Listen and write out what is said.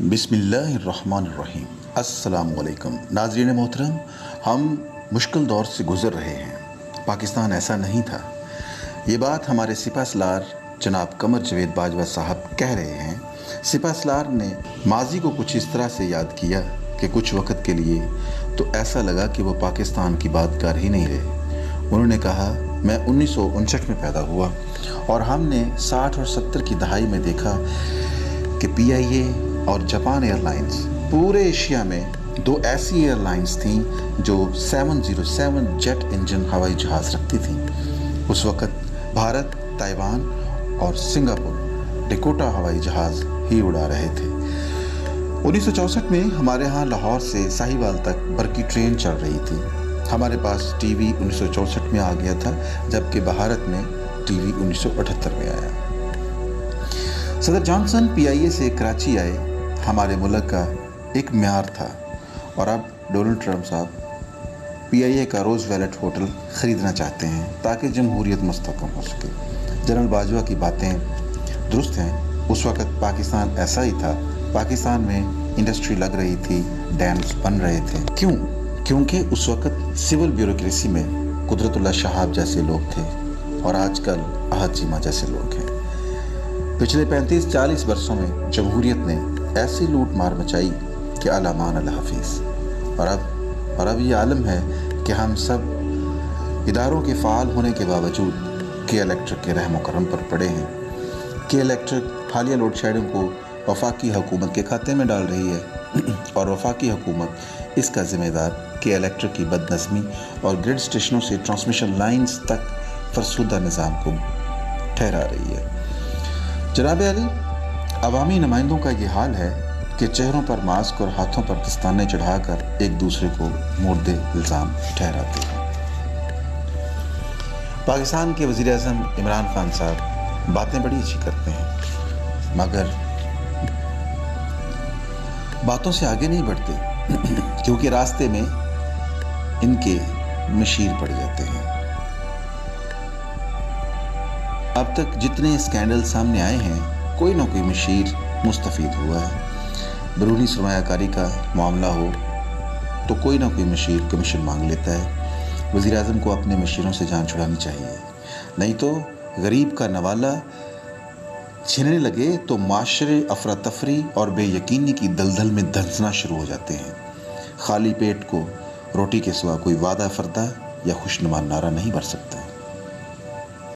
बिस्मिल्लाहिर्रहमानिर्रहीम। अस्सलाम वालेकुम नाज़रीन मोहतरम, हम मुश्किल दौर से गुज़र रहे हैं। पाकिस्तान ऐसा नहीं था। ये बात हमारे सिपहसालार जनाब कमर जवेद बाजवा साहब कह रहे हैं। सिपहसालार ने माजी को कुछ इस तरह से याद किया कि कुछ वक्त के लिए तो ऐसा लगा कि वो पाकिस्तान की बात कर ही नहीं रहे। उन्होंने कहा, मैं 1959 में पैदा हुआ और हमने 60 और 70 की दहाई में देखा कि PIA और जापान एयरलाइंस पूरे एशिया में दो ऐसी एयरलाइंस थीं जो 707 जेट इंजन हवाई जहाज़ रखती थीं। उस वक़्त भारत, ताइवान और सिंगापुर डकोटा हवाई जहाज़ ही उड़ा रहे थे। 1964 में हमारे यहाँ लाहौर से साहिवाल तक बरकी ट्रेन चल रही थी। हमारे पास टीवी 1964 में आ गया था, जबकि भारत में टीवी 1978 में आया। सदर जॉनसन PIA से कराची आए, हमारे मुल्क का एक म्यार था, और अब डोनाल्ड ट्रंप साहब PIA का रोज़वेलेट होटल ख़रीदना चाहते हैं ताकि जमहूरियत मुस्तहकम हो सके। जनरल बाजवा की बातें दुरुस्त हैं। उस वक़्त पाकिस्तान ऐसा ही था। पाकिस्तान में इंडस्ट्री लग रही थी, डैम्स बन रहे थे। क्यों? क्योंकि उस वक़्त सिविल ब्यूरोक्रेसी में कुदरतुल्लाह शहाब जैसे लोग थे और आजकल अहद चीमा जैसे लोग हैं। पिछले 35-40 वर्षों में जमहूरियत ने ऐसी लूट मार मचाई कि अलामान अल हाफिज़। और अब ये आलम है कि हम सब इदारों के फ़ाल होने के बावजूद के इलेक्ट्रिक के रहम करम पर पड़े हैं। के इलेक्ट्रिक हालिया लोड शेडिंग को वफाकी हुकूमत के खाते में डाल रही है और वफाकी हुकूमत इसका ज़िम्मेदार के इलेक्ट्रिक की बदनज़मी और ग्रिड स्टेशनों से ट्रांसमिशन लाइन्स तक फरसुदा निज़ाम को ठहरा रही है। जनाब अली, अवामी नुमाइंदों का ये हाल है कि चेहरों पर मास्क और हाथों पर दस्ताने चढ़ाकर एक दूसरे को मुर्दे इल्ज़ाम ठहराते हैं। पाकिस्तान के वज़ीर-ए-आज़म इमरान खान साहब बातें बड़ी अच्छी करते हैं, मगर बातों से आगे नहीं बढ़ते क्योंकि रास्ते में इनके मशीर पड़ जाते हैं। अब तक जितने स्कैंडल सामने आए हैं, कोई ना कोई मशीर मुस्तफ़ीद हुआ है। बैरूनी सरमायाकारी का मामला हो तो कोई ना कोई मशीर कमीशन मांग लेता है। वज़ीर-ए-आज़म को अपने मशीरों से जान छुड़ानी चाहिए, नहीं तो गरीब का नवाला छीनने लगे तो माशरे अफरा तफरी और बेयकीनी की दलदल में धंसना शुरू हो जाते हैं। खाली पेट को रोटी के सिवा कोई वादा फरदा या खुशनुमा नारा नहीं भर सकता।